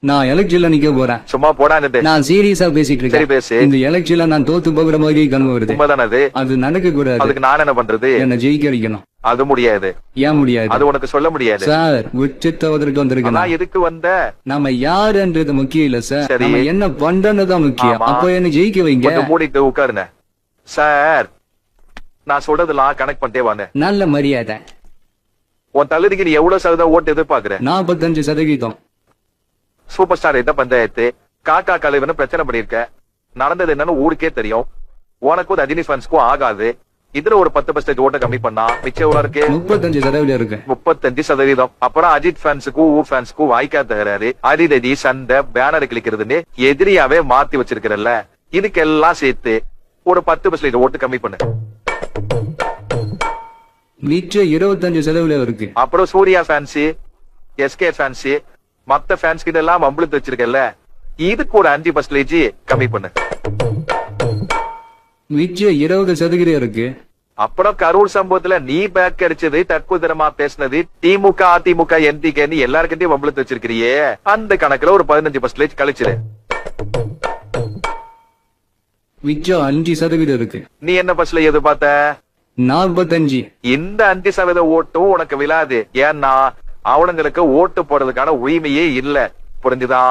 நான் எலெக்ஷன்ல நிக்க போறேன். சும்மா போடான்னு. நான் சீரியஸா பேசிட்டு சரி பேசு. இருக்கேன். இந்த எலெக்ஷன்ல நான் தோத்து போகிற மாதிரி கனவு வருது. உண்மைதானே அது? அது நடக்க கூடாது. அதுக்கு நான் என்ன பண்றது? என்ன ஜெயிக்க வைக்கணும். அது முடியாது. ஏன் முடியாது? அது உனக்கு சொல்ல முடியாது சார். உச்சத்தவதற்கு வந்திருக்கேன். நான் எதுக்கு வந்த? நம்ம யாருன்றது முக்கியம் இல்ல சார். சரி. நம்ம என்ன பண்றதுதான் முக்கியம். ஆமா. அப்போ என்ன ஜெயிக்க வைங்க. கொஞ்சம் மூடிட்டு உட்காருங்க சார். நான் சொல்றதெல்லாம் கனெக்ட் பண்ணிட்டே வாங்க. நல்ல மரியாதை. உன் தகுதிக்கு நீ எவ்வளவு சதவீதம் ஓட்டு எதிர்பார்க்கிற? 45%. சூப்பர் ஸ்டார் எந்த பஞ்சாயத்து காக்கா கலைவனு பிரச்சனை பண்ணிருக்க. நடந்தது என்னன்னு ஊருக்கே தெரியும். உனக்கும் ரஜினி ஃபேன்ஸ்க்கும் ஆகாது. இதுல ஒரு 10% ஓட்ட கம்மி பண்ணா மிச்சம் எவ்வளவு இருக்கு? 35% இருக்கு. 35%. அப்புறம் அஜித் ஃபேன்ஸுக்கும் ஊ ஃபேன்ஸுக்கும் வாய்க்கா தகராறு, அடிதடி, சண்டை, பேனர் கிளிக்கிறதுன்னு எதிரியாவே மாத்தி வச்சிருக்கிறல்ல. இதுக்கெல்லாம் சேர்த்து ஒரு 10% ஓட்டு கம்மி பண்ணு. மிச்சம் 25% இருக்கு. அப்புறம் சூர்யா ஃபேன்ஸி, எஸ்கே ஃபேன்ஸி, மத்த ஃபேன்ஸ் கிட்ட எல்லாம் மம்பளத்து வச்சிருக்கல. இதுக்கு ஒரு 5% கம்மி பண்ணு. மிச்சம் 20% இருக்கு. அப்புறம் கரூர் சம்பவத்துல நீ பேக் அடிச்சது, தற்போதரமா பேசினது, திமுக அதிமுக என்டிகேன்னு எல்லாருக்கிட்டையும் மம்பளத்து வச்சிருக்கிறியே, அந்த கணக்குல ஒரு 15% கழிச்சிரு. மிச்சம் 5% இருக்கு. நீ என்ன பஸ்ல எதிர்பார்த்த? 45. இந்த 5% ஓட்டும் உனக்கு விழாது. ஏன்னா அவனுங்களுக்கு ஓட்டு போடுறதுக்கான உரிமையே இல்ல. புரிஞ்சுதா?